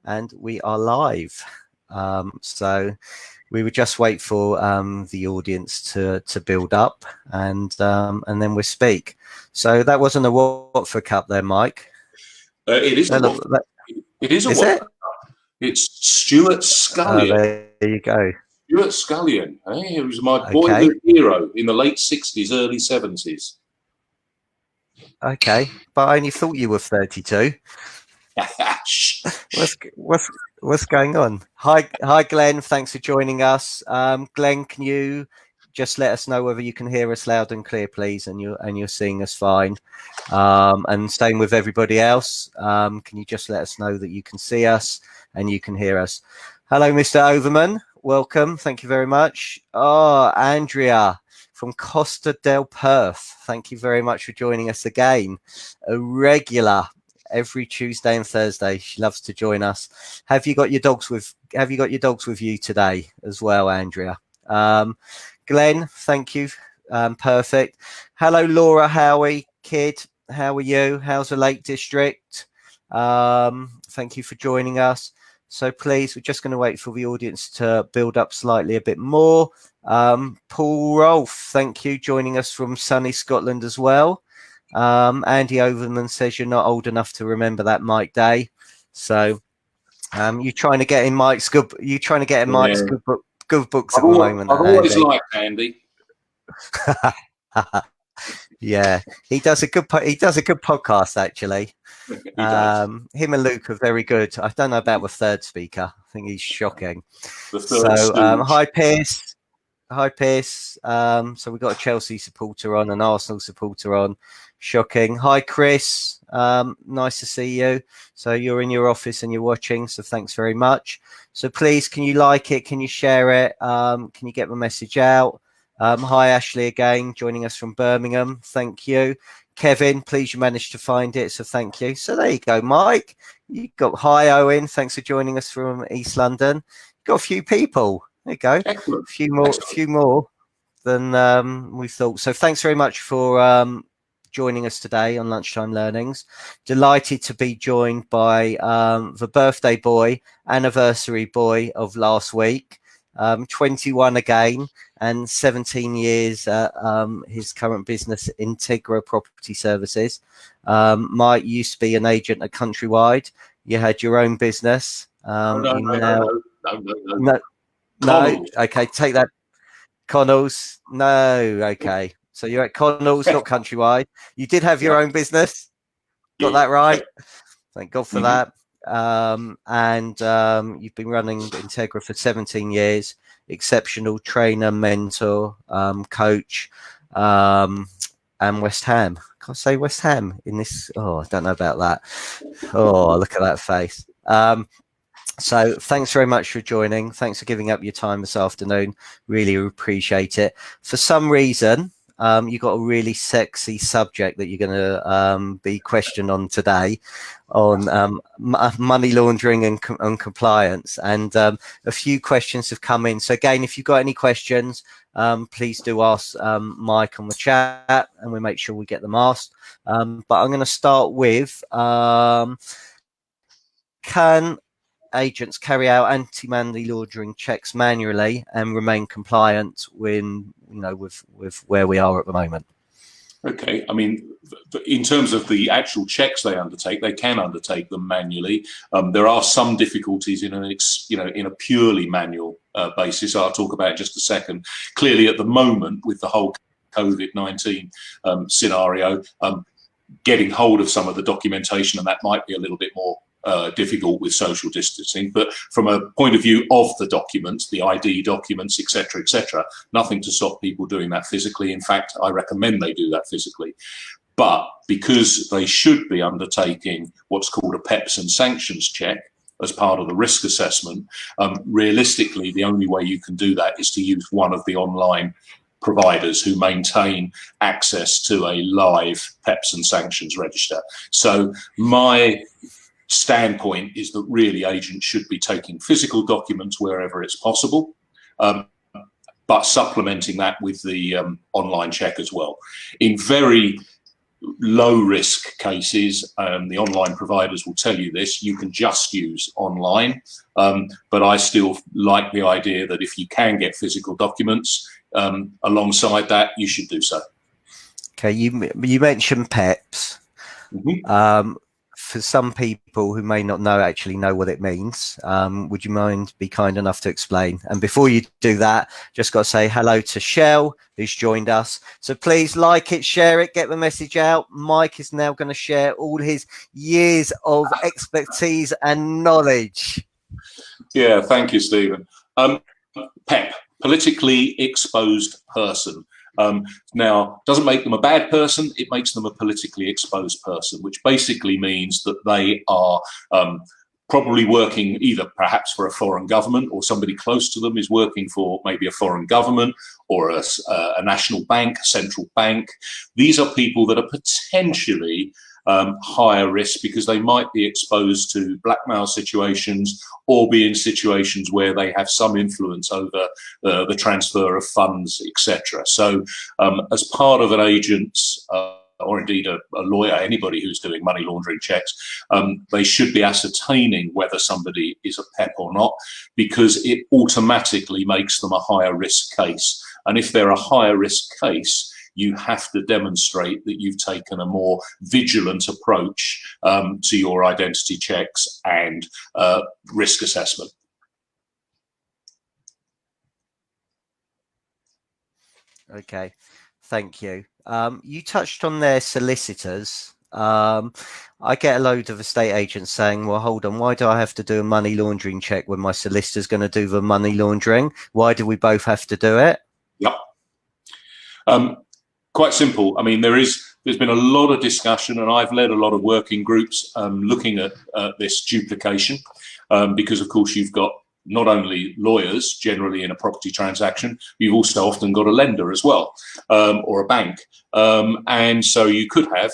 And we are live. So we would just wait for the audience to build up, and then we'll speak. So that wasn't a Watford Cup there, Mike. It is. It is a is Watford it? Cup. It's Stuart Scullion. There you go. Stuart Scullion. He was my Okay. boyhood hero in the late 60s, early 70s. Okay, but I only thought you were 32. What's going on? Hi, Glenn. Thanks for joining us. Glenn, can you just let us know whether you can hear us loud and clear, please, and you're seeing us fine? And same with everybody else. Can you just let us know that you can see us and you can hear us? Hello, Mr. Overman. Welcome. Thank you very much. Oh, Andrea from Costa del Perth. Thank you very much for joining us again. A regular every Tuesday and Thursday. She loves to join us. Have you got your dogs with you today as well, Andrea? Glenn, thank you. Perfect. Hello, Laura, Howie, Kid. How are you? How's the Lake District? Thank you for joining us. So please, we're just going to wait for the audience to build up slightly a bit more. Paul Rolfe, thank you, joining us from sunny Scotland as well. Andy Overman says you're not old enough to remember that Mike Day. So you're trying to get in Mike's good. You're trying to get in Mike's good books at the moment. I've always liked Andy. Yeah, he does a good podcast actually. Him and Luke are very good. I don't know about the third speaker. I think he's shocking. Hi Pierce. So we've got a Chelsea supporter on, an Arsenal supporter on. Shocking. Hi Chris. Nice to see you. So you're in your office and you're watching, so thanks very much. So please, can you like it? Can you share it? Can you get the message out? Hi Ashley again, joining us from Birmingham. Thank you. Kevin, please, you managed to find it, so thank you. So there you go, Mike. You got hi Owen. Thanks for joining us from East London. Got a few people. There you go. Excellent. A few more than we thought. So thanks very much for joining us today on Lunchtime Learnings. Delighted to be joined by the birthday boy, anniversary boy of last week. 21 again, and 17 years his current business, Integra Property Services. Mike used to be an agent at Countrywide. You had your own business. No. Okay, take that. Connells. No, okay. So you're at Connells, not Countrywide. You did have your own business. Got that right. Thank God for that. And you've been running Integra for 17 years. Exceptional trainer, mentor, coach, and West Ham. Can't say West Ham in this. Oh, I don't know about that. Oh, look at that face. So thanks very much for joining. Thanks for giving up your time this afternoon. Really appreciate it. For some reason, you got a really sexy subject that you're going to be questioned on today on money laundering and compliance. And a few questions have come in. So again, if you've got any questions, please do ask Mike on the chat and we'll make sure we get them asked. But I'm going to start with, can agents carry out anti-money laundering checks manually and remain compliant with where we are at the moment? Okay, I mean, in terms of the actual checks they undertake, they can undertake them manually. There are some difficulties in a purely manual basis. I'll talk about it in just a second. Clearly, at the moment, with the whole COVID-19 scenario, getting hold of some of the documentation, and that might be a little bit more difficult with social distancing, but from a point of view of the documents, the ID documents, etc., nothing to stop people doing that physically. In fact, I recommend they do that physically. But because they should be undertaking what's called a PEPs and sanctions check as part of the risk assessment, realistically, the only way you can do that is to use one of the online providers who maintain access to a live PEPs and sanctions register. So my standpoint is that really agents should be taking physical documents wherever it's possible, but supplementing that with the online check as well. In very low risk cases, the online providers will tell you this, you can just use online. But I still like the idea that if you can get physical documents alongside that, you should do so. Okay, you mentioned PEPs. Mm-hmm. For some people who may not actually know what it means, would you mind be kind enough to explain? And before you do that, just got to say hello to Shell, who's joined us. So please like it, share it, get the message out. Mike is now going to share all his years of expertise and knowledge. Yeah, thank you, Stephen. PEP, politically exposed person. Now, doesn't make them a bad person, it makes them a politically exposed person, which basically means that they are probably working either perhaps for a foreign government, or somebody close to them is working for maybe a foreign government or a national bank, a central bank. These are people that are potentially higher risk because they might be exposed to blackmail situations or be in situations where they have some influence over the transfer of funds, etc. So as part of an agent's or indeed a lawyer, anybody who's doing money laundering checks, they should be ascertaining whether somebody is a PEP or not, because it automatically makes them a higher risk case. And if they're a higher risk case, you have to demonstrate that you've taken a more vigilant approach to your identity checks and risk assessment. Okay, thank you. You touched on their solicitors. I get a load of estate agents saying, well, hold on, why do I have to do a money laundering check when my solicitor's going to do the money laundering? Why do we both have to do it? Yep. Quite simple. I mean, there's been a lot of discussion, and I've led a lot of working groups looking at this duplication, because of course you've got not only lawyers generally in a property transaction, you've also often got a lender as well, or a bank. And so you could have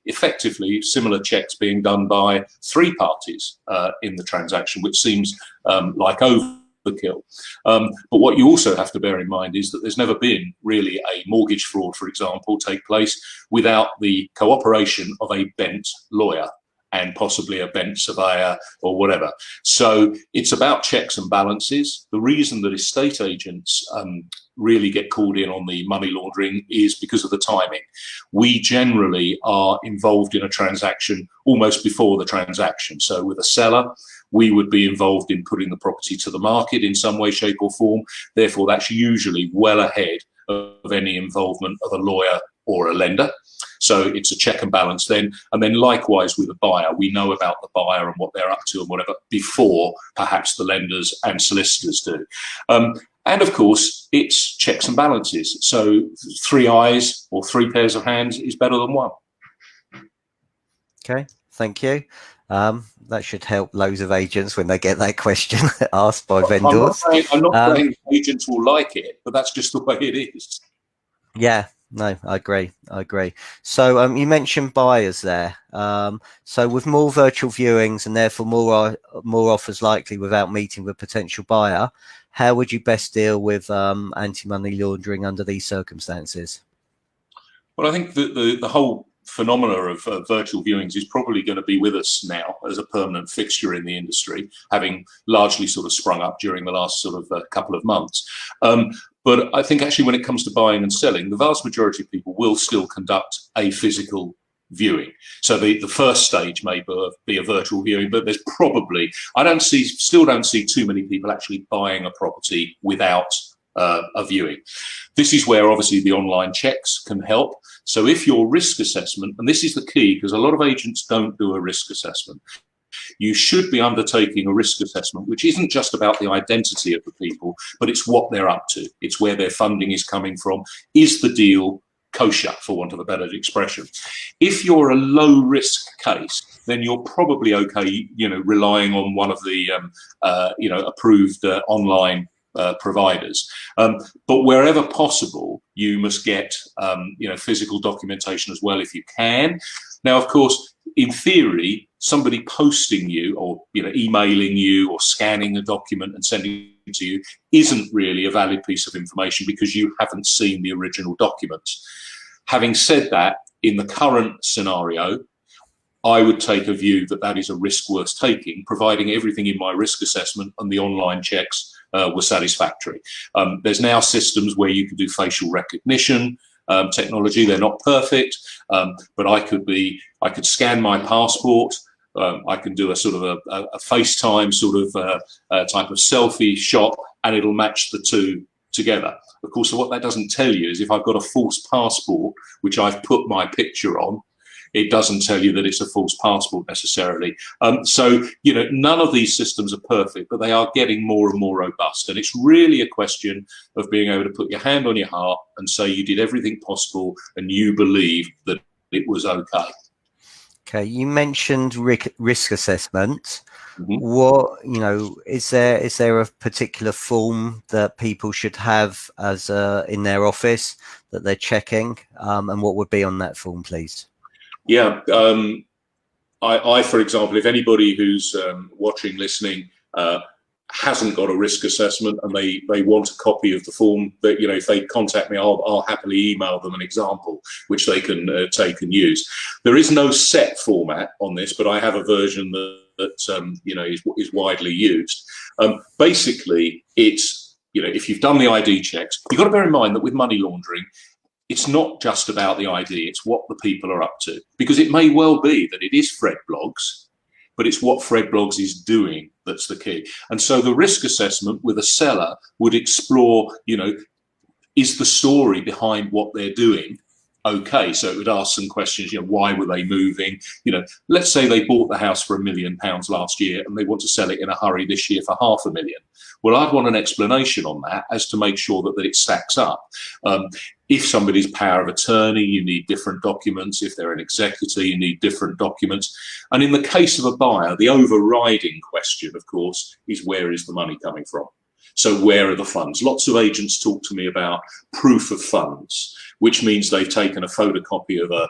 effectively similar checks being done by three parties in the transaction, which seems like overkill. But what you also have to bear in mind is that there's never been really a mortgage fraud, for example, take place without the cooperation of a bent lawyer and possibly a bent surveyor or whatever. So it's about checks and balances. The reason that estate agents really get called in on the money laundering is because of the timing. We generally are involved in a transaction almost before the transaction. So with a seller, we would be involved in putting the property to the market in some way, shape or form. Therefore, that's usually well ahead of any involvement of a lawyer or a lender. So it's a check and balance then. And then likewise with a buyer, we know about the buyer and what they're up to and whatever before perhaps the lenders and solicitors do. And of course, it's checks and balances. So three eyes or three pairs of hands is better than one. Okay, thank you. That should help loads of agents when they get that question asked by vendors. I'm not saying agents will like it, but that's just the way it is. Yeah, no, I agree. So you mentioned buyers there. So with more virtual viewings and therefore more offers likely without meeting with potential buyer, how would you best deal with anti-money laundering under these circumstances? Well, I think the whole phenomena of virtual viewings is probably going to be with us now as a permanent fixture in the industry, having largely sort of sprung up during the last sort of couple of months. But I think actually when it comes to buying and selling, the vast majority of people will still conduct a physical viewing. So the first stage may be a virtual viewing, but there's probably, still don't see too many people actually buying a property without a viewing. This is where obviously the online checks can help. So if your risk assessment, and this is the key because a lot of agents don't do a risk assessment, you should be undertaking a risk assessment, which isn't just about the identity of the people, but it's what they're up to. It's where their funding is coming from. Is the deal kosher, for want of a better expression? If you're a low risk case, then you're probably okay, relying on one of the, approved online providers. But wherever possible, you must get, physical documentation as well if you can. Now, of course, in theory, somebody posting you or, emailing you or scanning a document and sending it to you isn't really a valid piece of information because you haven't seen the original documents. Having said that, in the current scenario, I would take a view that that is a risk worth taking, providing everything in my risk assessment and the online checks were satisfactory. There's now systems where you can do facial recognition technology. They're not perfect, but I could scan my passport. I can do a sort of a FaceTime sort of type of selfie shot, and it'll match the two together. Of course, what that doesn't tell you is if I've got a false passport, which I've put my picture on, it doesn't tell you that it's a false passport necessarily. So, you know, none of these systems are perfect, but they are getting more and more robust. And it's really a question of being able to put your hand on your heart and say you did everything possible and you believe that it was okay. Okay, you mentioned risk assessment. Mm-hmm. What, you know, is there a particular form that people should have as in their office that they're checking, and what would be on that form, please? Yeah, I, for example, if anybody who's watching, listening, hasn't got a risk assessment and they want a copy of the form, that, you know, if they contact me, I'll happily email them an example which they can take and use. There is no set format on this, but I have a version that you know, is widely used. Basically, it's, you know, if you've done the ID checks, you've got to bear in mind that with money laundering, it's not just about the ID, it's what the people are up to. Because it may well be that it is Fred Blogs, but it's what Fred Blogs is doing that's the key. And so the risk assessment with a seller would explore, you know, is the story behind what they're doing okay? So it would ask some questions, you know, why were they moving? You know, let's say they bought the house for £1 million last year and they want to sell it in a hurry this year for £500,000. Well, I'd want an explanation on that as to make sure that it stacks up. If somebody's power of attorney, you need different documents. If they're an executor, you need different documents. And in the case of a buyer, the overriding question, of course, is where is the money coming from? So where are the funds? Lots of agents talk to me about proof of funds, which means they've taken a photocopy of a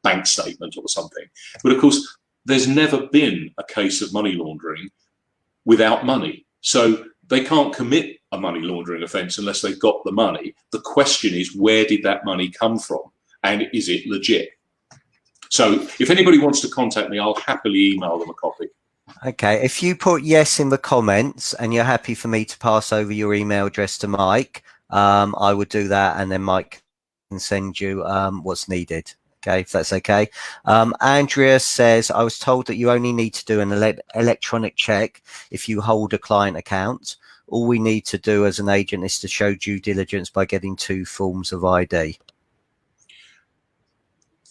bank statement or something. But of course, there's never been a case of money laundering without money. So they can't commit a money laundering offence unless they've got the money. The question is, where did that money come from? And is it legit? So if anybody wants to contact me, I'll happily email them a copy. Okay, if you put yes in the comments and you're happy for me to pass over your email address to Mike, I would do that, and then Mike can send you what's needed. Okay, if that's okay. Andrea says, I was told that you only need to do an electronic check if you hold a client account. All we need to do as an agent is to show due diligence by getting 2 forms of ID.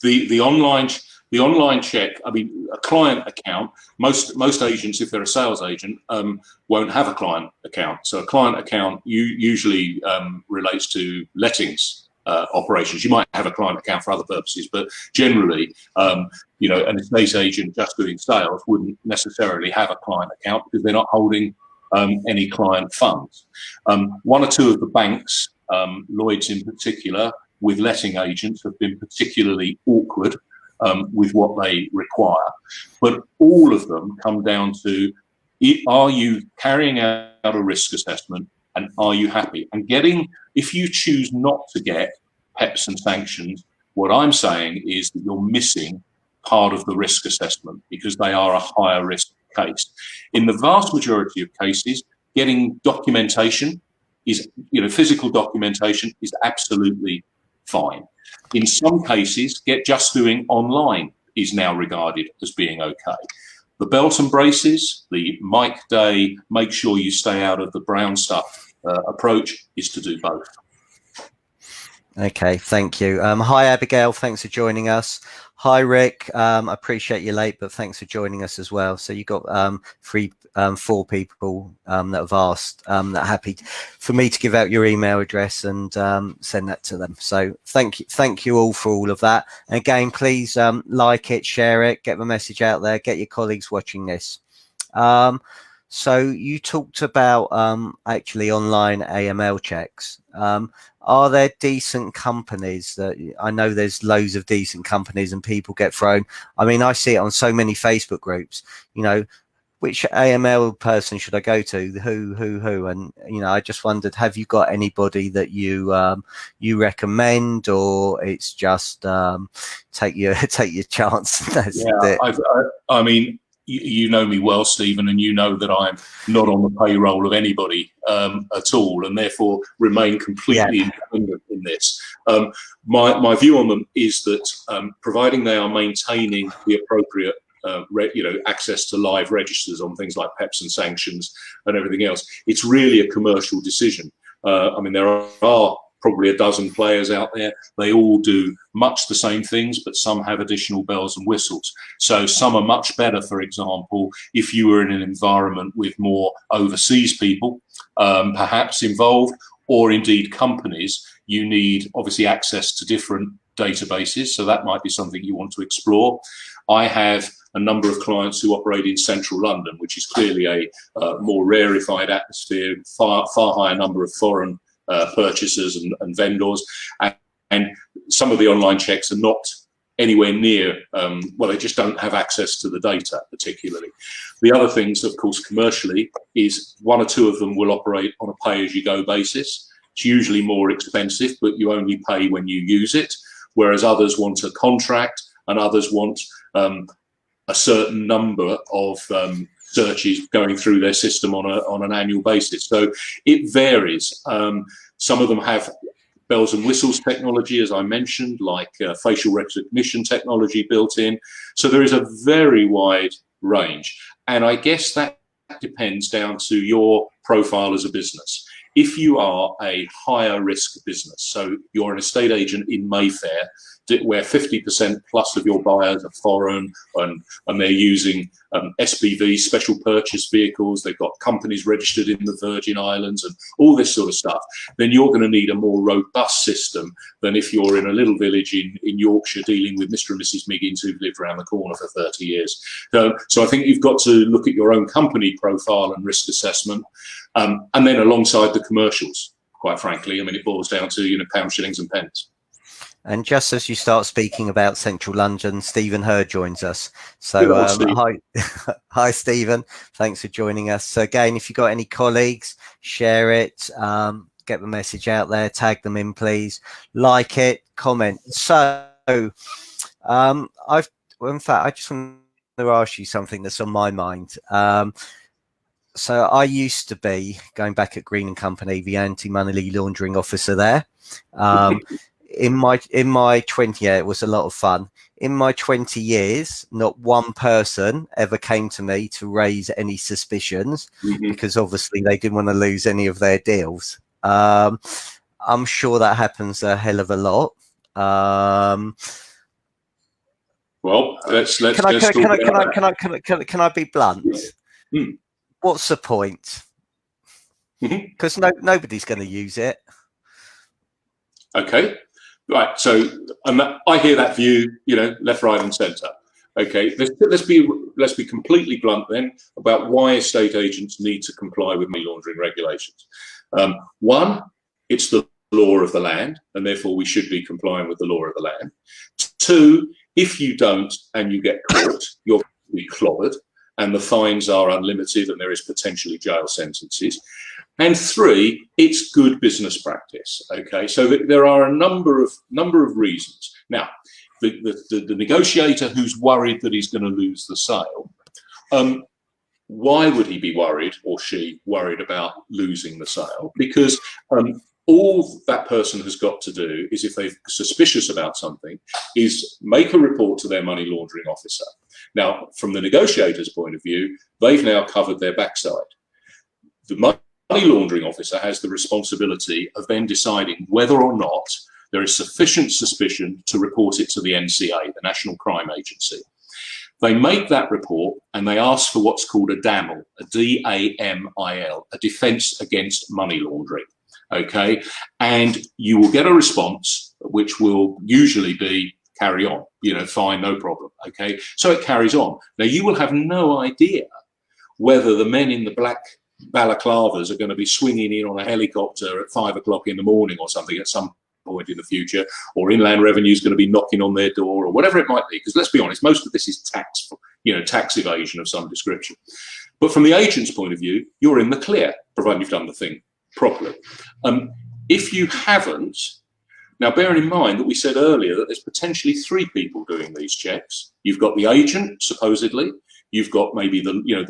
The online check, I mean, a client account, most agents, if they're a sales agent, won't have a client account. So a client account usually relates to lettings operations. You might have a client account for other purposes, but generally, you know, an estate agent just doing sales wouldn't necessarily have a client account because they're not holding any client funds. 1 or 2 of the banks, Lloyd's in particular, with letting agents have been particularly awkward with what they require. But all of them come down to, are you carrying out a risk assessment and are you happy? And if you choose not to get PEPs and sanctions, what I'm saying is that you're missing part of the risk assessment because they are a higher risk case. In the vast majority of cases, getting documentation is, you know, physical documentation is absolutely fine. In some cases, just doing online is now regarded as being okay. The belt and braces, the Mike Day, make sure you stay out of the brown stuff approach is to do both. Okay, thank you. Hi, Abigail. Thanks for joining us. Hi, Rick. I appreciate you late, but thanks for joining us as well. So you got 4 people that have asked that are happy for me to give out your email address and send that to them. So thank you all for all of that. And again, please like it, share it, get the message out there, get your colleagues watching this. So you talked about actually online AML checks. Are there decent companies that, I know there's loads of decent companies and people get thrown. I mean, I see it on so many Facebook groups, you know, which AML person should I go to? Who? And I just wondered, have you got anybody that you recommend, or it's just take your chance? That's Yeah, it. I mean, you know me well, Stephen, and you know that I'm not on the payroll of anybody at all, and therefore remain completely independent in this. My view on them is that providing they are maintaining the appropriate access to live registers on things like PEPs and sanctions and everything else, it's really a commercial decision. I mean, there are probably a dozen players out there. They all do much the same things, but some have additional bells and whistles. So some are much better, for example, if you were in an environment with more overseas people perhaps involved, or indeed companies. You need obviously access to different databases, so that might be something you want to explore. I have a number of clients who operate in central London, which is clearly a more rarefied atmosphere, far higher number of foreign purchasers and vendors, and some of the online checks are not anywhere near, well, they just don't have access to the data particularly. The other things, of course, commercially, is one or two of them will operate on a pay-as-you-go basis. It's usually more expensive, but you only pay when you use it, whereas others want a contract, and others want a certain number of searches going through their system on an annual basis. So it varies. Some of them have bells and whistles technology, as I mentioned, like facial recognition technology built in. So there is a very wide range. And I guess that depends down to your profile as a business. If you are a higher risk business, so you're an estate agent in Mayfair, where 50% plus of your buyers are foreign, and they're using SPV, special purchase vehicles, they've got companies registered in the Virgin Islands and all this sort of stuff, then you're going to need a more robust system than if you're in a little village in Yorkshire dealing with Mr. and Mrs. Miggins who've lived around the corner for 30 years. So I think you've got to look at your own company profile and risk assessment, and then alongside the commercials, quite frankly. I mean, it boils down to, pounds, shillings and pence. And just as you start speaking about central London, Stephen Hurd joins us. So hi, Stephen. Thanks for joining us. So again, if you've got any colleagues, share it, get the message out there, tag them in, please. Like it, comment. So in fact, I just want to ask you something that's on my mind. So I used to be, going back at Green and Company, the anti-money laundering officer there. In my 20 years, it was a lot of fun. In my 20 years, not one person ever came to me to raise any suspicions, because obviously they didn't want to lose any of their deals. I'm sure that happens a hell of a lot. Well, can I be blunt? What's the point? Because nobody's going to use it. Okay. Right, so I hear that view, left, right, and centre. Okay, let's be completely blunt then about why estate agents need to comply with money laundering regulations. One, it's the law of the land, and therefore we should be complying with the law of the land. Two, if you don't and you get caught, you're going to be clobbered, and the fines are unlimited, and there is potentially jail sentences. And three, it's good business practice. Okay, so there are a number of reasons. Now, the negotiator who's worried that he's going to lose the sale, why would he be worried, or she worried about losing the sale? Because all that person has got to do is, if they're suspicious about something, is make a report to their money laundering officer. Now, from the negotiator's point of view, they've now covered their backside. The money laundering officer has the responsibility of then deciding whether or not there is sufficient suspicion to report it to the NCA, the National Crime Agency. They make that report and they ask for what's called a DAML, a D-A-M-I-L, a defence against money laundering. Okay, and you will get a response which will usually be carry on, fine, no problem. Okay, so it carries on. Now, you will have no idea whether the men in the black balaclavas are going to be swinging in on a helicopter at 5 o'clock in the morning or something at some point in the future, or Inland Revenue is going to be knocking on their door, or whatever it might be. Because let's be honest, most of this is tax evasion of some description. But from the agent's point of view, you're in the clear, provided you've done the thing properly. If you haven't, now bearing in mind that we said earlier that there's potentially 3 people doing these checks. You've got the agent, supposedly. You've got maybe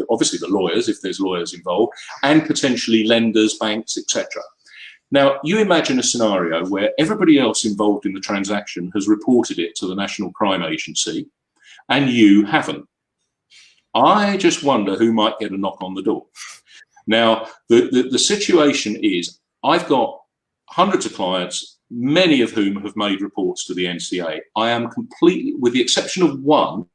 obviously the lawyers, if there's lawyers involved, and potentially lenders, banks, etc. Now, you imagine a scenario where everybody else involved in the transaction has reported it to the National Crime Agency, and you haven't. I just wonder who might get a knock on the door. Now, the situation is, I've got hundreds of clients, many of whom have made reports to the NCA. I am completely, with the exception of one,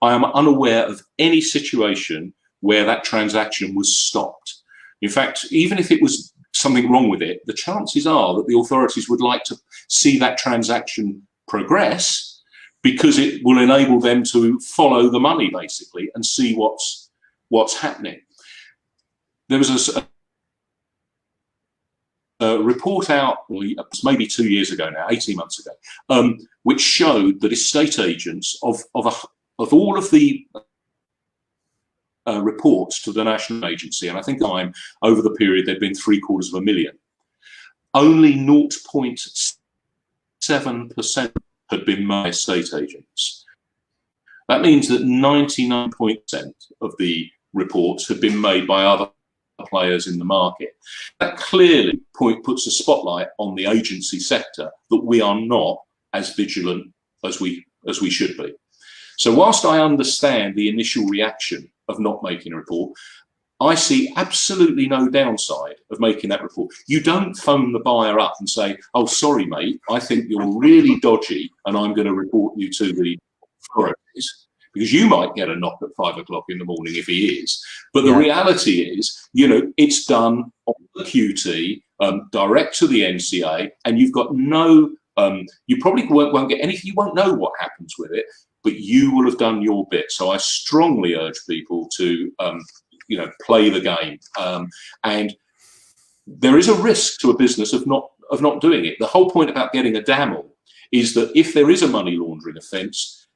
I am unaware of any situation where that transaction was stopped. In fact, even if it was something wrong with it, the chances are that the authorities would like to see that transaction progress, because it will enable them to follow the money, basically, and see what's happening. There was a report out, maybe 2 years ago now, 18 months ago, which showed that estate agents of all of the reports to the national agency, and I think over the period there'd been 750,000, only 0.7% had been by estate agents. That means that 99% of the reports had been made by other players in the market. That clearly puts a spotlight on the agency sector, that we are not as vigilant as we should be. So whilst I understand the initial reaction of not making a report, I see absolutely no downside of making that report. You don't phone the buyer up and say, oh, sorry, mate, I think you're really dodgy and I'm going to report you to the authorities, because you might get a knock at 5 o'clock in the morning if he is. But the reality is, it's done on the QT, direct to the NCA, and you've got no, you probably won't get anything, you won't know what happens with it, but you will have done your bit. So I strongly urge people to, play the game. And there is a risk to a business of not doing it. The whole point about getting a DAML is that if there is a money laundering offence,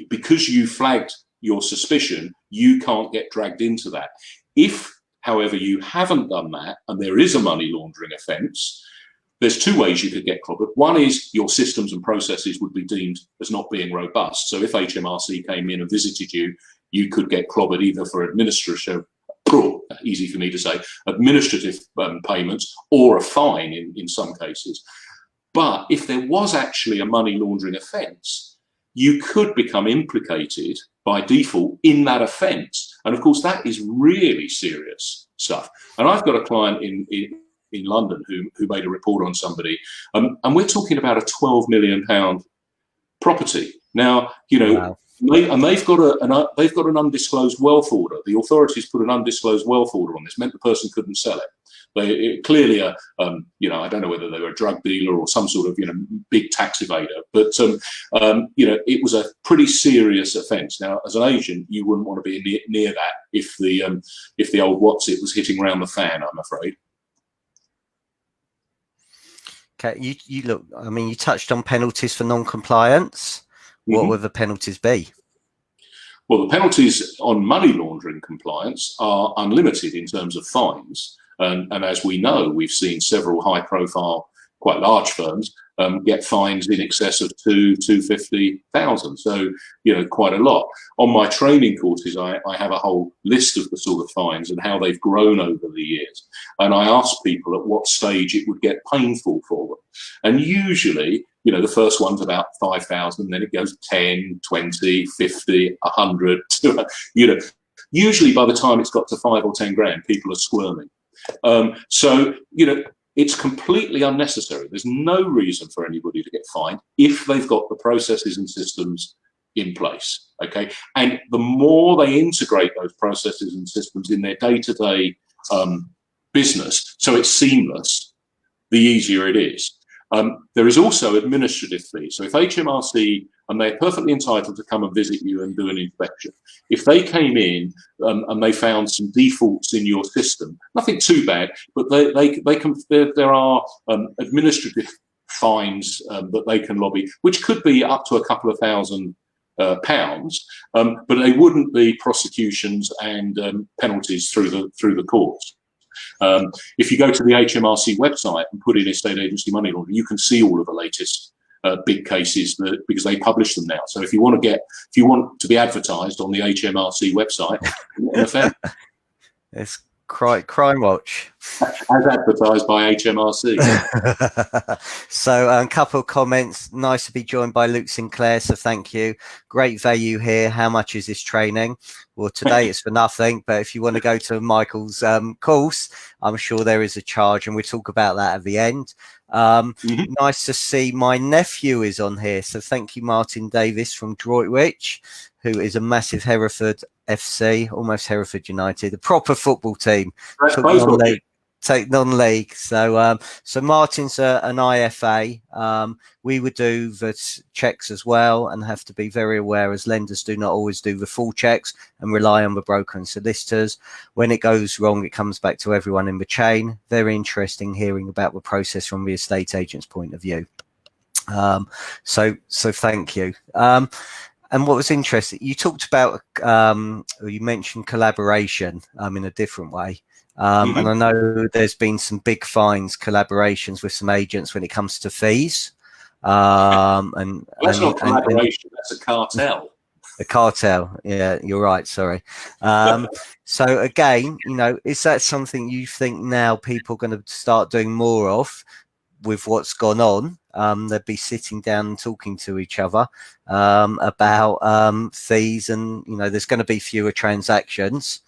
because you flagged your suspicion, you can't get dragged into that. If, however, you haven't done that and there is a money laundering offence, there's 2 ways you could get clobbered. One is your systems and processes would be deemed as not being robust. So if HMRC came in and visited you, you could get clobbered either for administrative, easy for me to say, administrative payments, or a fine in some cases. But if there was actually a money laundering offence, you could become implicated by default in that offence. And of course, that is really serious stuff. And I've got a client in London who made a report on somebody, and we're talking about a £12 million property. Now, wow. And they've got an undisclosed wealth order. The authorities put an undisclosed wealth order on this, meant the person couldn't sell it. Clearly, I don't know whether they were a drug dealer or some sort of big tax evader, but it was a pretty serious offence. Now, as an agent, you wouldn't want to be near that if the old what's it was hitting around the fan, I'm afraid. Okay, you look. I mean, you touched on penalties for non-compliance. What would the penalties be? Well, the penalties on money laundering compliance are unlimited in terms of fines. And as we know, we've seen several high-profile, quite large firms get fines in excess of 250,000. So, quite a lot. On my training courses, I have a whole list of the sort of fines and how they've grown over the years. And I ask people at what stage it would get painful for them. And usually, the first one's about 5,000, then it goes 10, 20, 50, 100, 200, usually by the time it's got to 5 or 10 grand, people are squirming. So, it's completely unnecessary. There's no reason for anybody to get fined if they've got the processes and systems in place, okay? And the more they integrate those processes and systems in their day-to-day business, so it's seamless, the easier it is. There is also administrative fees. So if HMRC, and they're perfectly entitled to come and visit you and do an inspection, if they came in and they found some defaults in your system, nothing too bad, but there are administrative fines that they can lobby, which could be up to a couple of £1,000 pounds, but they wouldn't be prosecutions and penalties through the courts. If you go to the HMRC website and put in estate agency money laundering, you can see all of the latest big cases because they publish them now. So if you want to be advertised on the HMRC website, it's Crime Watch. As advertised by HMRC. So a couple of comments. Nice to be joined by Luke Sinclair, so thank you. Great value here. How much is this training? Well, today it's for nothing, but if you want to go to Michael's course, I'm sure there is a charge, and we'll talk about that at the end. Nice to see my nephew is on here, so thank you, Martin Davis from Droitwich, who is a massive Hereford FC, almost Hereford United, a proper football team. Take non-league. So Martin's an IFA. We would do the checks as well, and have to be very aware, as lenders do not always do the full checks and rely on the broker and solicitors. When it goes wrong, it comes back to everyone in the chain. Very interesting hearing about the process from the estate agent's point of view. So thank you. And what was interesting, you talked about, or you mentioned collaboration in a different way. And I know there's been some big fines, collaborations with some agents when it comes to fees. That's not collaboration, that's a cartel. A cartel, yeah, you're right, sorry. So again, is that something you think now people are going to start doing more of with what's gone on? They'll be sitting down and talking to each other about fees, and there's going to be fewer transactions.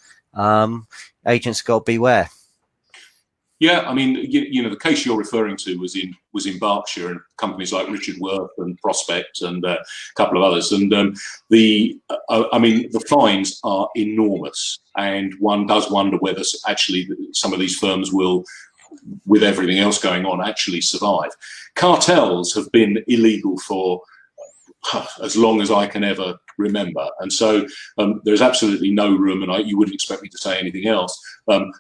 Agents got to beware. Yeah, I mean, the case you're referring to was in Berkshire, and companies like Richard Worth and Prospect and a couple of others. And the fines are enormous, and one does wonder whether actually some of these firms will, with everything else going on, actually survive. Cartels have been illegal for as long as I can ever remember, and so there's absolutely no room, and you wouldn't expect me to say anything else,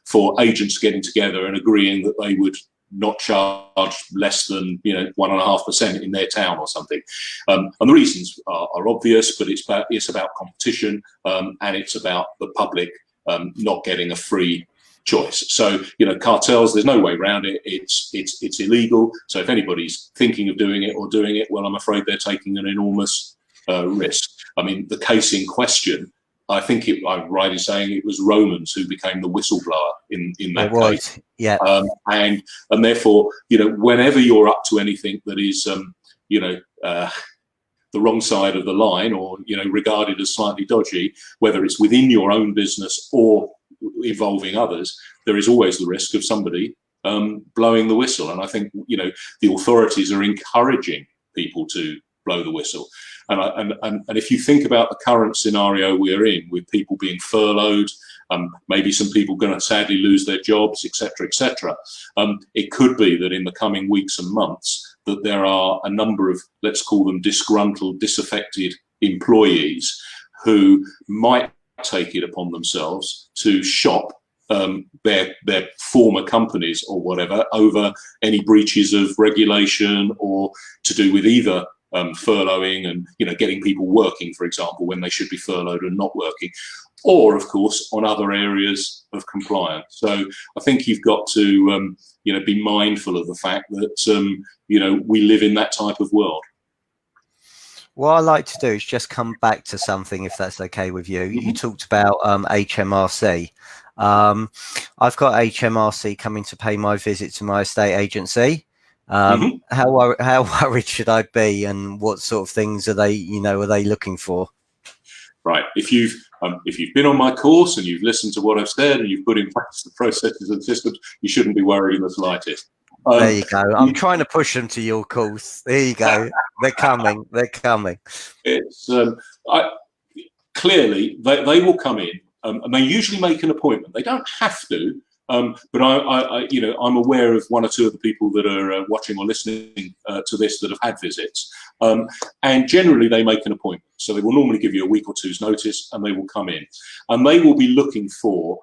for agents getting together and agreeing that they would not charge less than 1.5% in their town or something. And the reasons are obvious, but it's about competition, and it's about the public not getting a free choice. So cartels, there's no way around it. It's illegal. So if anybody's thinking of doing it or doing it, well, I'm afraid they're taking an enormous risk. I mean, the case in question, I think I'm right in saying it was Romans who became the whistleblower in that case. Yeah. And therefore, whenever you're up to anything that is the wrong side of the line, or regarded as slightly dodgy, whether it's within your own business or involving others, there is always the risk of somebody blowing the whistle. And I think the authorities are encouraging people to blow the whistle. And if you think about the current scenario we're in, with people being furloughed, maybe some people going to sadly lose their jobs, etc., it could be that in the coming weeks and months that there are a number of, let's call them disgruntled, disaffected employees who might take it upon themselves to shop their former companies or whatever over any breaches of regulation, or to do with either furloughing and getting people working, for example, when they should be furloughed and not working, or of course on other areas of compliance. So I think you've got to be mindful of the fact that we live in that type of world. What I like to do is just come back to something, if that's okay with you. You talked about HMRC. I've got HMRC coming to pay my visit to my estate agency. How worried should I be, and what sort of things are they looking for? Right. If you've been on my course and you've listened to what I've said and you've put in place the processes and systems, you shouldn't be worried in the slightest. There you go. I'm trying to push them to your course. There you go. They're coming. They're coming. It's clearly they will come in, and they usually make an appointment. They don't have to, but I'm aware of one or two of the people that are watching or listening to this that have had visits, and generally they make an appointment. So they will normally give you a week or two's notice, and they will come in, and they will be looking for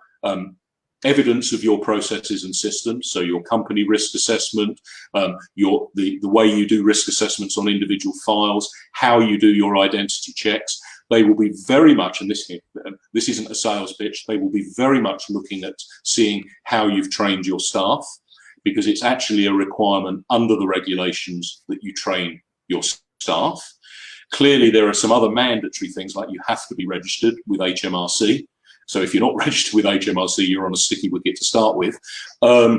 evidence of your processes and systems, so your company risk assessment, the way you do risk assessments on individual files, how you do your identity checks. They will be very much, and this isn't a sales pitch, they will be very much looking at seeing how you've trained your staff, because it's actually a requirement under the regulations that you train your staff. Clearly, there are some other mandatory things, like you have to be registered with HMRC. So if you're not registered with HMRC, you're on a sticky wicket to start with. They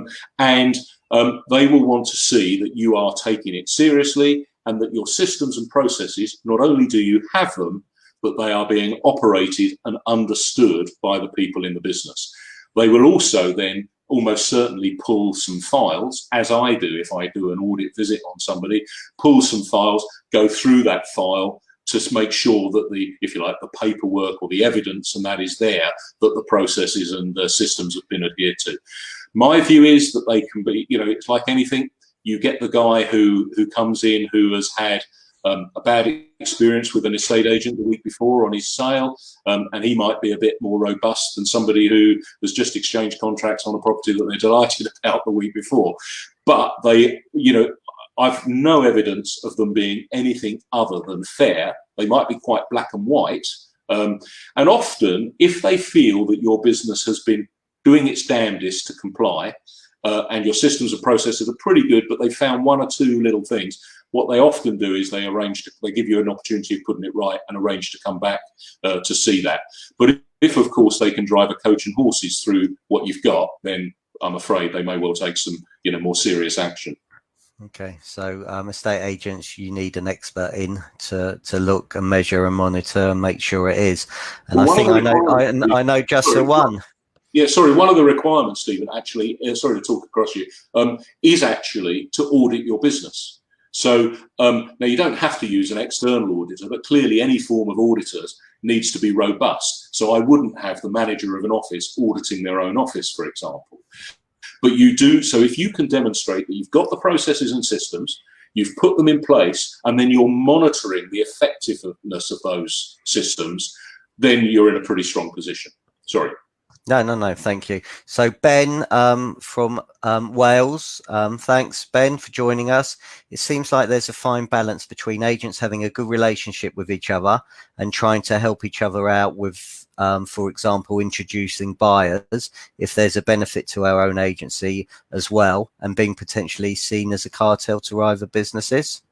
will want to see that you are taking it seriously, and that your systems and processes, not only do you have them, but they are being operated and understood by the people in the business. They will also then almost certainly pull some files, as I do if I do an audit visit on somebody, pull some files, go through that file to make sure that the, if you like, the paperwork or the evidence and that is there, that the processes and the systems have been adhered to. My view is that they can be, it's like anything. You get the guy who comes in who has had a bad experience with an estate agent the week before on his sale, and he might be a bit more robust than somebody who has just exchanged contracts on a property that they're delighted about the week before. But they, I've no evidence of them being anything other than fair. They might be quite black and white. And often, if they feel that your business has been doing its damnedest to comply, and your systems and processes are pretty good, but they found one or two little things, what they often do is they give you an opportunity of putting it right and arrange to come back to see that. But if, of course, they can drive a coach and horses through what you've got, then I'm afraid they may well take some, more serious action. Okay, so estate agents, you need an expert in to look and measure and monitor and make sure it is. And well, I know just the one. Yeah, sorry. One of the requirements, Stephen, actually, sorry to talk across you, is actually to audit your business. So now you don't have to use an external auditor, but clearly any form of auditors needs to be robust. So I wouldn't have the manager of an office auditing their own office, for example. But you do, so if you can demonstrate that you've got the processes and systems, you've put them in place, and then you're monitoring the effectiveness of those systems, then you're in a pretty strong position. Sorry. No, thank you. So Ben from Wales, thanks Ben for joining us. It seems like there's a fine balance between agents having a good relationship with each other and trying to help each other out with, for example, introducing buyers if there's a benefit to our own agency as well, and being potentially seen as a cartel to rival businesses.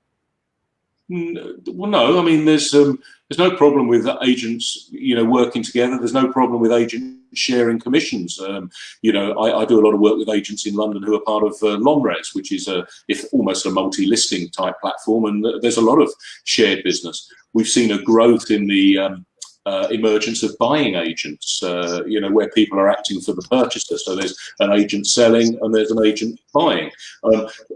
Well, no, I mean, there's no problem with agents, working together. There's no problem with agents sharing commissions. I do a lot of work with agents in London who are part of Lonres, which is almost a multi-listing type platform, and there's a lot of shared business. We've seen a growth in the emergence of buying agents, where people are acting for the purchaser. So there's an agent selling and there's an agent buying.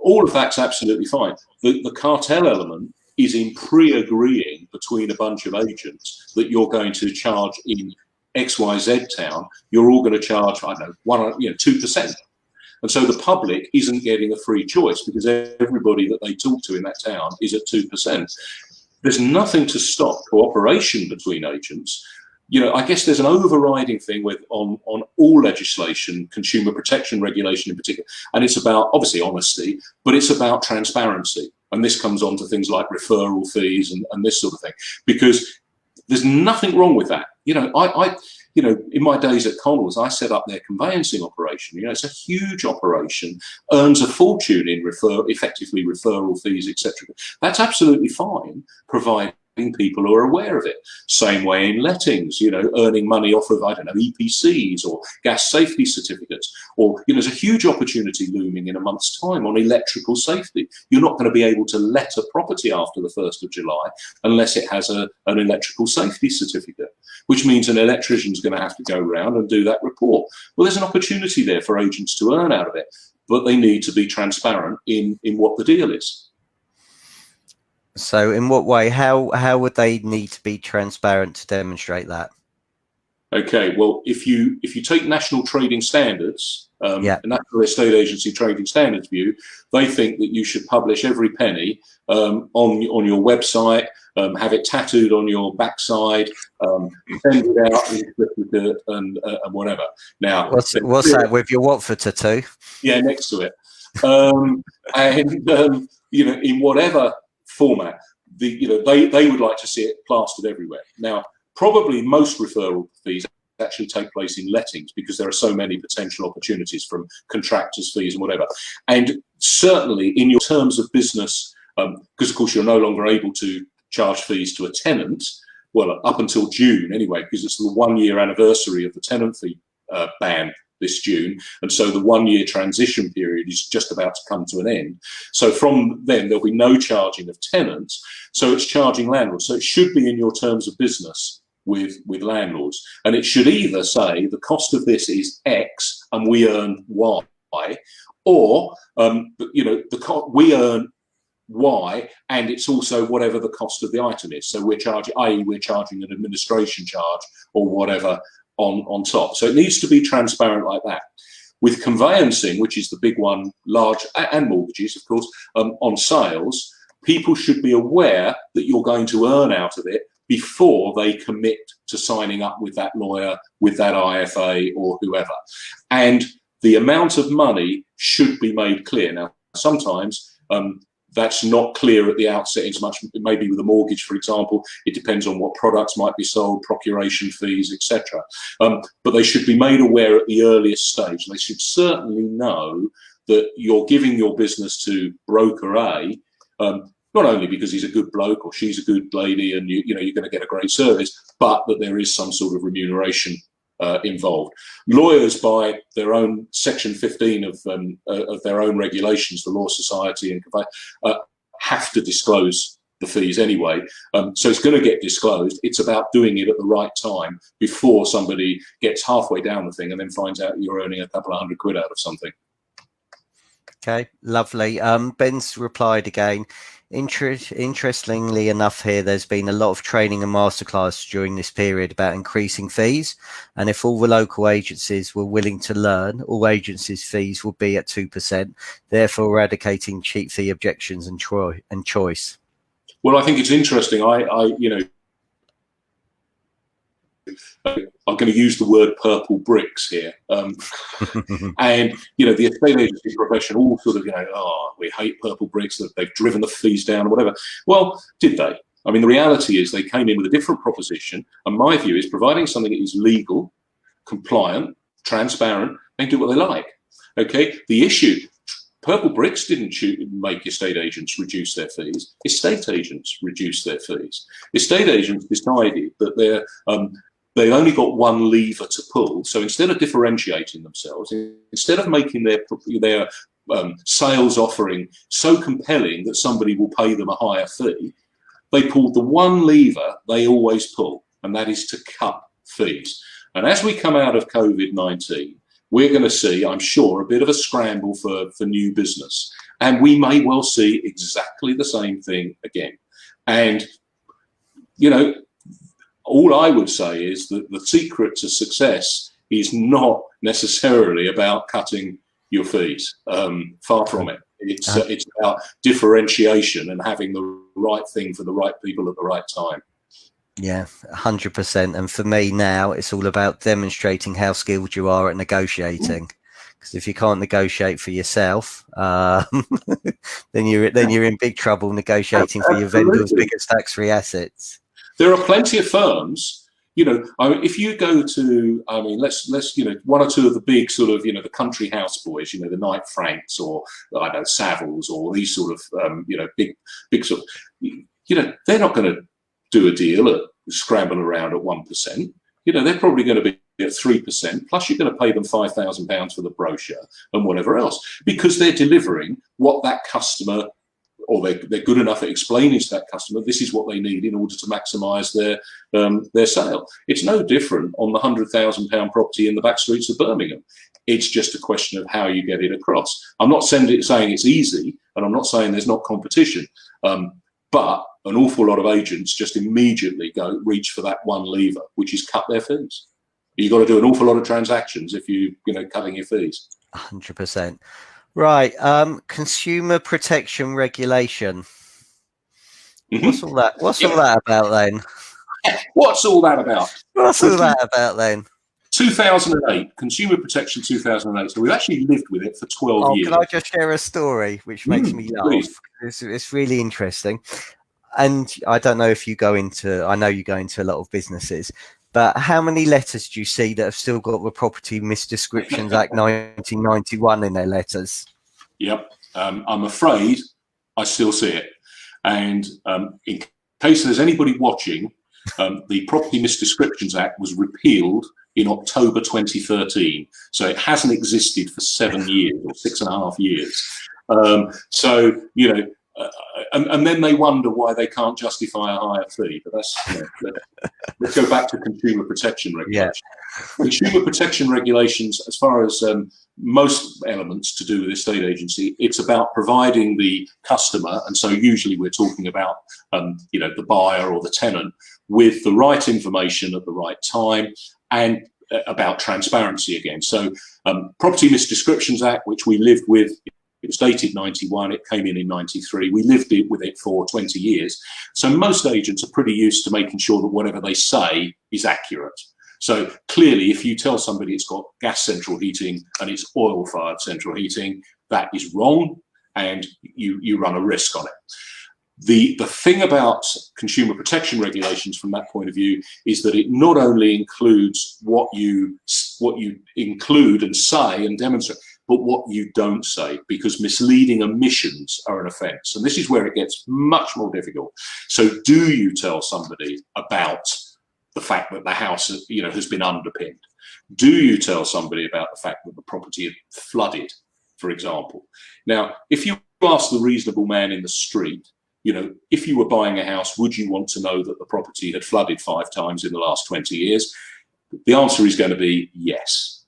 All of that's absolutely fine. The cartel element is in pre-agreeing between a bunch of agents that you're going to charge in XYZ town, you're all going to charge, 2%. And so the public isn't getting a free choice because everybody that they talk to in that town is at 2%. There's nothing to stop cooperation between agents. I guess there's an overriding thing on all legislation, consumer protection regulation in particular, and it's about, obviously, honesty, but it's about transparency. And this comes on to things like referral fees and this sort of thing, because there's nothing wrong with that. In my days at Connells, I set up their conveyancing operation. It's a huge operation, earns a fortune in effectively referral fees, etc. That's absolutely fine, providing people who are aware of it. Same way in lettings, earning money off of, EPCs or gas safety certificates, or, there's a huge opportunity looming in a month's time on electrical safety. You're not going to be able to let a property after the 1st of July unless it has an electrical safety certificate, which means an electrician's going to have to go around and do that report. Well, there's an opportunity there for agents to earn out of it, but they need to be transparent in what the deal is. So in what way, how would they need to be transparent to demonstrate that? Okay, well, if you take National Trading Standards, National Estate Agency Trading Standards view, they think that you should publish every penny on your website, have it tattooed on your backside, send it out in certificate and whatever. Now, what's that with your Watford tattoo? Yeah, next to it, in whatever format, they would like to see it plastered everywhere. Now, probably most referral fees actually take place in lettings because there are so many potential opportunities from contractors' fees and whatever. And certainly in your terms of business, because of course you're no longer able to charge fees to a tenant, well, up until June anyway, because it's the 1 year anniversary of the tenant fee ban this June. And so the 1 year transition period is just about to come to an end. So from then there'll be no charging of tenants. So it's charging landlords. So it should be in your terms of business with landlords, and it should either say the cost of this is X and we earn Y, or we earn Y and it's also whatever the cost of the item is. So we're charging, i.e. we're charging an administration charge or whatever on top. So it needs to be transparent like that. With conveyancing, which is the big one, large, and mortgages, of course, on sales, people should be aware that you're going to earn out of it before they commit to signing up with that lawyer, with that IFA or whoever. And the amount of money should be made clear. Now, sometimes that's not clear at the outset as much, maybe with a mortgage, for example. It depends on what products might be sold, procuration fees, etc. But they should be made aware at the earliest stage. They should certainly know that you're giving your business to broker A, not only because he's a good bloke or she's a good lady and you're going to get a great service, but that there is some sort of remuneration involved. Lawyers, by their own Section 15 of their own regulations, the Law Society and have to disclose the fees anyway. So it's going to get disclosed. It's about doing it at the right time before somebody gets halfway down the thing and then finds out you're earning a couple of £100 out of something. Okay, lovely. Ben's replied again. Interestingly enough here, there's been a lot of training and masterclass during this period about increasing fees. And if all the local agencies were willing to learn, all agencies' fees would be at 2%, therefore eradicating cheap fee objections and choice. Well, I think it's interesting. I'm going to use the word purple bricks here. And, the estate agency profession all sort of, we hate purple bricks, that they've driven the fees down or whatever. Well, did they? I mean, the reality is they came in with a different proposition. And my view is providing something that is legal, compliant, transparent, they can do what they like. Okay. The issue, purple bricks didn't make estate agents reduce their fees. Estate agents reduced their fees. Estate agents decided that they've only got one lever to pull. So instead of differentiating themselves, instead of making their sales offering so compelling that somebody will pay them a higher fee, they pulled the one lever they always pull, and that is to cut fees. And as we come out of COVID-19, we're going to see, I'm sure, a bit of a scramble for new business. And we may well see exactly the same thing again. And, all I would say is that the secret to success is not necessarily about cutting your fees. Far from it. It's about differentiation and having the right thing for the right people at the right time. Yeah, 100%. And for me now, it's all about demonstrating how skilled you are at negotiating. Because if you can't negotiate for yourself, then you're in big trouble negotiating for your vendor's biggest tax-free assets. There are plenty of firms, if you go to, let's one or two of the big sort of, the country house boys, the Knight Franks or, I don't know, Savills or these sort of, big sort of, they're not going to do a deal at scrambling around at 1%. They're probably going to be at 3%, plus you're going to pay them £5,000 for the brochure and whatever else, because they're delivering what that customer, or they're good enough at explaining to that customer, this is what they need in order to maximise their sale. It's no different on the £100,000 property in the back streets of Birmingham. It's just a question of how you get it across. I'm not saying it's easy, and I'm not saying there's not competition, but an awful lot of agents just immediately reach for that one lever, which is cut their fees. You've got to do an awful lot of transactions if cutting your fees. 100%. Right. Consumer protection regulation. What's all that? What's all that about then? What's all that about? What's all that about then? 2008, Consumer Protection 2008. So we've actually lived with it for 12 years. Can I just share a story which makes me laugh? It's really interesting. And I don't know if you go into, I know you go into a lot of businesses, but how many letters do you see that have still got the Property Misdescriptions Act 1991 in their letters? Yep. I'm afraid I still see it. And in case there's anybody watching, the Property Misdescriptions Act was repealed in October 2013. So it hasn't existed for 7 years or 6.5 years. And then they wonder why they can't justify a higher fee. But that's, let's go back to consumer protection regulations. Yeah. Consumer protection regulations, as far as most elements to do with estate agency, it's about providing the customer, and so usually we're talking about the buyer or the tenant, with the right information at the right time, and about transparency again. So Property Misdescriptions Act, which we lived with, it was dated 91, it came in 93. We lived with it for 20 years. So most agents are pretty used to making sure that whatever they say is accurate. So clearly, if you tell somebody it's got gas central heating and it's oil-fired central heating, that is wrong, and you run a risk on it. The thing about consumer protection regulations from that point of view is that it not only includes what you include and say and demonstrate, but what you don't say, because misleading omissions are an offence. And this is where it gets much more difficult. So do you tell somebody about the fact that the house has been underpinned? Do you tell somebody about the fact that the property had flooded, for example? Now, if you ask the reasonable man in the street, if you were buying a house, would you want to know that the property had flooded 5 times in the last 20 years? The answer is going to be yes.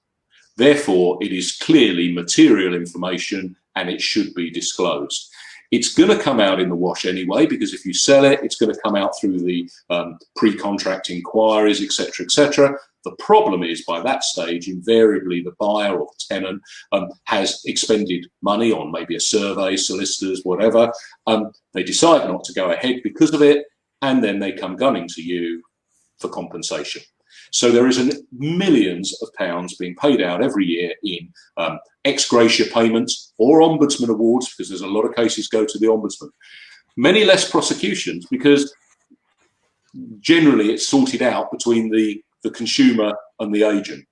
Therefore, it is clearly material information and it should be disclosed. It's going to come out in the wash anyway, because if you sell it, it's going to come out through the pre-contract inquiries, etc., etc. The problem is, by that stage, invariably the buyer or the tenant has expended money on maybe a survey, solicitors, whatever. They decide not to go ahead because of it, and then they come gunning to you for compensation. So there is millions of pounds being paid out every year in ex gratia payments or ombudsman awards, because there's a lot of cases go to the ombudsman. Many less prosecutions, because generally it's sorted out between the consumer and the agent.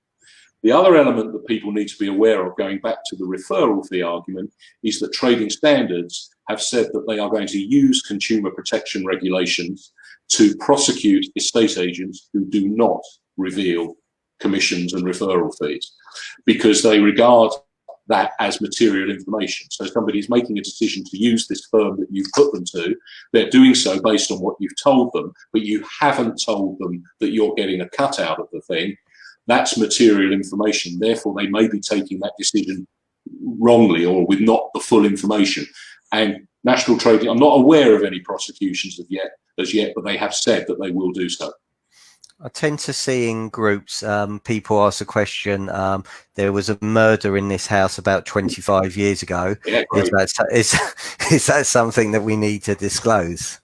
The other element that people need to be aware of, going back to the referral fee argument, is that trading standards have said that they are going to use consumer protection regulations to prosecute estate agents who do not reveal commissions and referral fees, because they regard that as material information. So somebody's making a decision to use this firm that you've put them to, they're doing so based on what you've told them, but you haven't told them that you're getting a cut out of the thing. That's material information. Therefore, they may be taking that decision wrongly or with not the full information. And National Trading, I'm not aware of any prosecutions as yet, but they have said that they will do so. I tend to see in groups, people ask the question, there was a murder in this house about 25 years ago. Yeah, is that something that we need to disclose?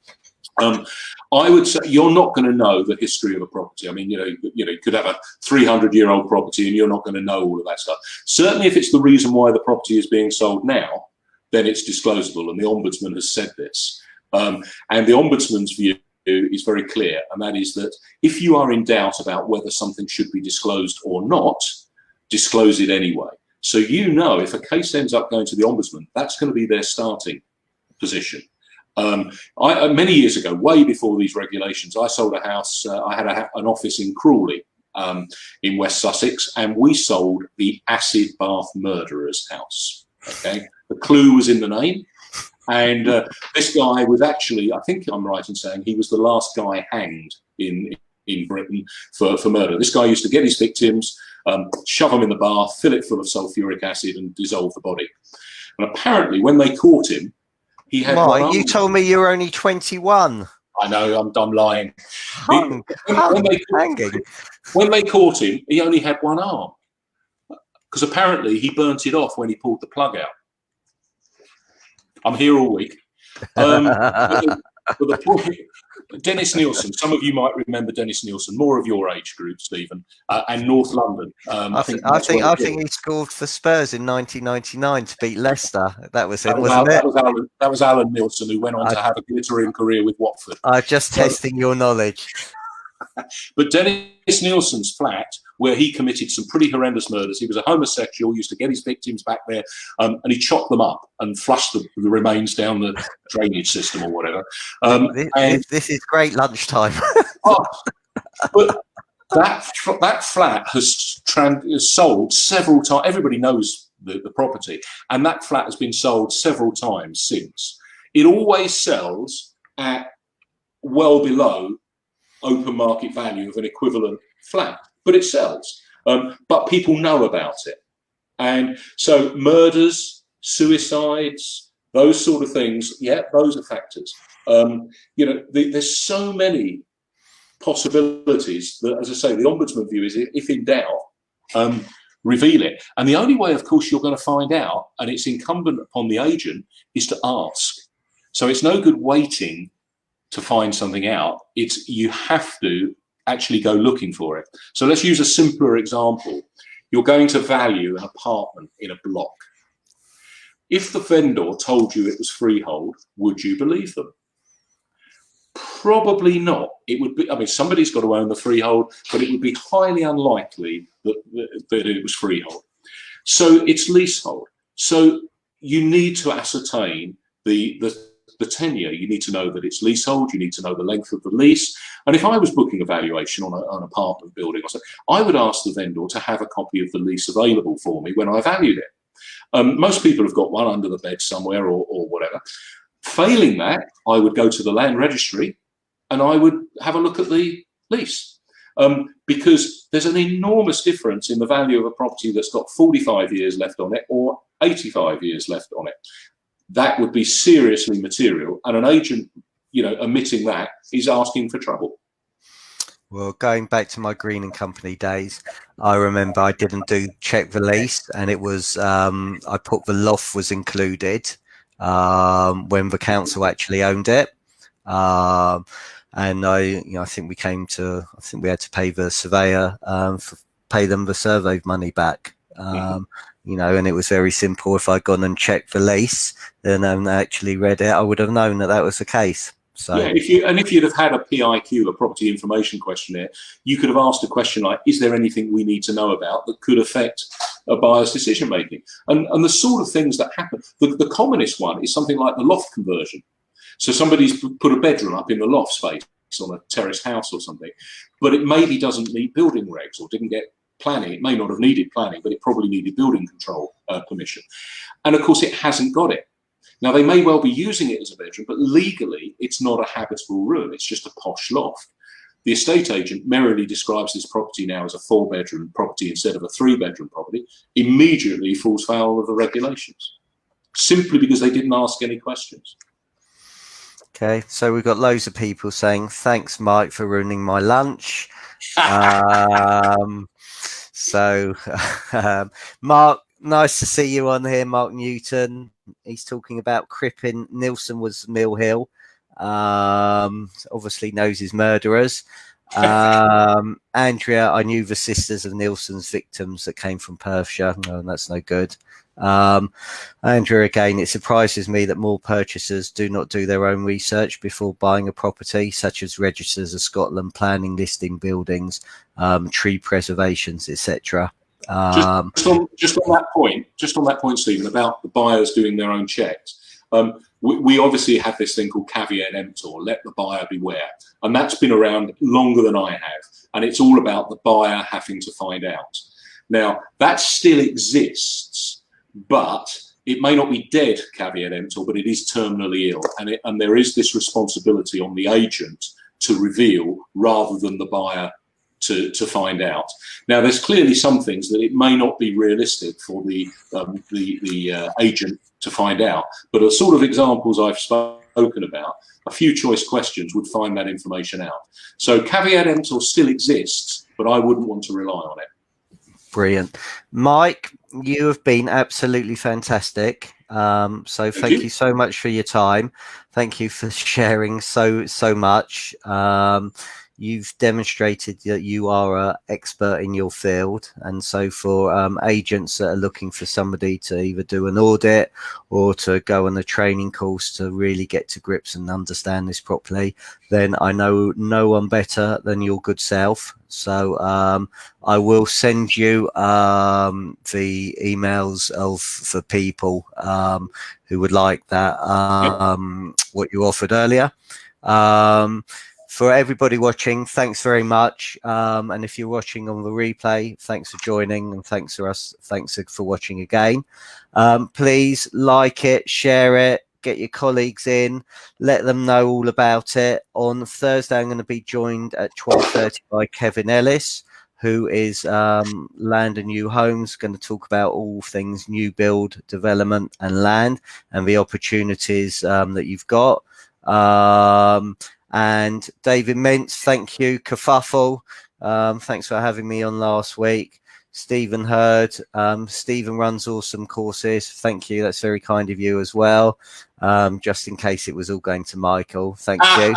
I would say you're not going to know the history of a property. I mean, you could have a 300-year-old property and you're not going to know all of that stuff. Certainly if it's the reason why the property is being sold now, then it's disclosable, and the Ombudsman has said this. And the Ombudsman's view is very clear, and that is that if you are in doubt about whether something should be disclosed or not, disclose it anyway. So if a case ends up going to the Ombudsman, that's going to be their starting position. Many years ago, way before these regulations, I sold a house. I had an office in Crawley in West Sussex, and we sold the acid bath murderer's house. Okay, the clue was in the name. And this guy was actually, I think I'm right in saying, he was the last guy hanged in Britain for murder. This guy used to get his victims, shove them in the bath, fill it full of sulfuric acid and dissolve the body. And apparently when they caught him, he had You told me you were only 21. I know, I'm lying. Hung, hanging. When they caught him, he only had one arm because apparently he burnt it off when he pulled the plug out. I'm here all week. But the point, Dennis Nielsen, some of you might remember Dennis Nielsen, more of your age group, Stephen, and North London. I think he scored for Spurs in 1999 to beat Leicester. That was him, wasn't it? That was Alan Nielsen, who went on to have a glittering career with Watford. I'm just testing your knowledge. But Dennis Nielsen's flat, where he committed some pretty horrendous murders, he was a homosexual, used to get his victims back there, and he chopped them up and flushed the remains down the drainage system or whatever. This is great lunchtime. But that flat has sold several times. Everybody knows the property, and that flat has been sold several times since. It always sells at well below open market value of an equivalent flat, but it sells. But people know about it. And so murders, suicides, those sort of things, yeah, those are factors. There's so many possibilities that, as I say, the Ombudsman view is, if in doubt, reveal it. And the only way, of course, you're going to find out, and it's incumbent upon the agent, is to ask. So it's no good waiting to find something out. You have to actually go looking for it. So let's use a simpler example. You're going to value an apartment in a block. If the vendor told you it was freehold, would you believe them? Probably not. It would be, I mean, somebody's got to own the freehold, but it would be highly unlikely that it was freehold. So it's leasehold. So you need to ascertain the tenure. You need to know that it's leasehold. You need to know the length of the lease. And if I was booking a valuation on an apartment building or something, I would ask the vendor to have a copy of the lease available for me when I valued it. Most people have got one under the bed somewhere or whatever. Failing that, I would go to the land registry and I would have a look at the lease. Because there's an enormous difference in the value of a property that's got 45 years left on it or 85 years left on it. That would be seriously material, and an agent, omitting that is asking for trouble. Well, going back to my Green and Company days, I remember I didn't check the lease, and it was I put the loft was included when the council actually owned it, and I think we had to pay the surveyor pay them the survey money back. And it was very simple. If I'd gone and checked the lease, then actually read it, I would have known that was the case. So yeah, if you'd have had a PIQ, a property information questionnaire, you could have asked a question like, is there anything we need to know about that could affect a buyer's decision making? And the sort of things that happen, the commonest one is something like the loft conversion. So somebody's put a bedroom up in the loft space on a terraced house or something, but it maybe doesn't meet building regs or didn't get planning. It may not have needed planning, but it probably needed building control permission. And of course, it hasn't got it. Now, they may well be using it as a bedroom, but legally, it's not a habitable room. It's just a posh loft. The estate agent merrily describes this property now as a 4-bedroom property instead of a 3-bedroom property, immediately falls foul of the regulations, simply because they didn't ask any questions. Okay, so we've got loads of people saying, thanks, Mike, for ruining my lunch. Mark, nice to see you on here, Mark Newton. He's talking about Crippen. Nielsen was Mill Hill. Obviously knows his murderers. Andrea, I knew the sisters of Nielsen's victims that came from Perthshire. No, that's no good. Andrea, again, it surprises me that more purchasers do not do their own research before buying a property, such as Registers of Scotland, planning, listing buildings, tree preservations, etc. Just on that point, Stephen, about the buyers doing their own checks. We obviously have this thing called caveat emptor, let the buyer beware, and that's been around longer than I have, and it's all about the buyer having to find out. Now, that still exists, but it may not be dead, caveat emptor, but it is terminally ill, and there is this responsibility on the agent to reveal rather than the buyer to find out. Now, there's clearly some things that it may not be realistic for the agent to find out, but the sort of examples I've spoken spoken about, a few choice questions would find that information out. So caveat emptor still exists, but I wouldn't want to rely on it. Brilliant. Mike, you have been absolutely fantastic. So thank you so much for your time. Thank you for sharing so much. You've demonstrated that you are an expert in your field, and so for agents that are looking for somebody to either do an audit or to go on a training course to really get to grips and understand this properly, then I know no one better than your good self. So I will send you the emails for people who would like that, what you offered earlier. For everybody watching, thanks very much. And if you're watching on the replay, thanks for joining, and thanks for watching again. Please like it, share it, get your colleagues in, let them know all about it. On Thursday, I'm going to be joined at 12:30 by Kevin Ellis, who is Land and New Homes, going to talk about all things new build, development and land, and the opportunities that you've got. And David Mintz, thank you. Kerfuffle, thanks for having me on last week. Stephen Hurd, Stephen runs awesome courses. Thank you. That's very kind of you as well. Just in case it was all going to Michael. Thank you.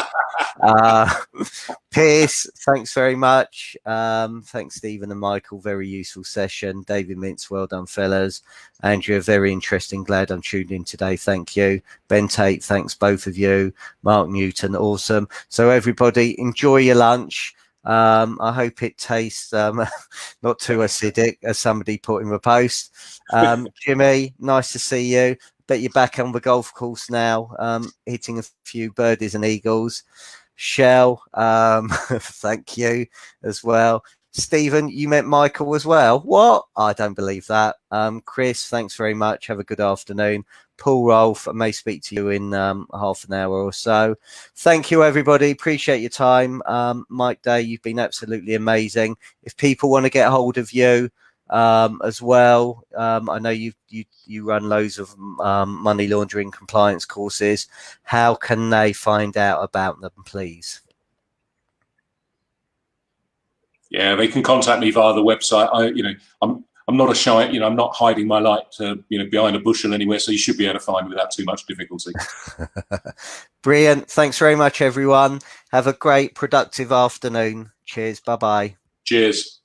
Pierce, thanks very much. Thanks, Stephen and Michael. Very useful session. David Mintz, well done, fellas. Andrea, very interesting. Glad I'm tuned in today. Thank you. Ben Tate, thanks, both of you. Mark Newton, awesome. So everybody, enjoy your lunch. I hope it tastes not too acidic, as somebody put in the post. Jimmy, nice to see you. Bet you're back on the golf course now, hitting a few birdies and eagles. Shell, thank you as well. Stephen, you met Michael as well. What? I don't believe that. Chris, thanks very much. Have a good afternoon. Paul Rolfe, I may speak to you in half an hour or so. Thank you, everybody. Appreciate your time. Mike Day, you've been absolutely amazing. If people want to get hold of you as well, I know you run loads of money laundering compliance courses. How can they find out about them, please? Yeah, they can contact me via the website. I'm not a shy, I'm not hiding my light, behind a bushel anywhere. So you should be able to find me without too much difficulty. Brilliant. Thanks very much, everyone. Have a great, productive afternoon. Cheers. Bye-bye. Cheers.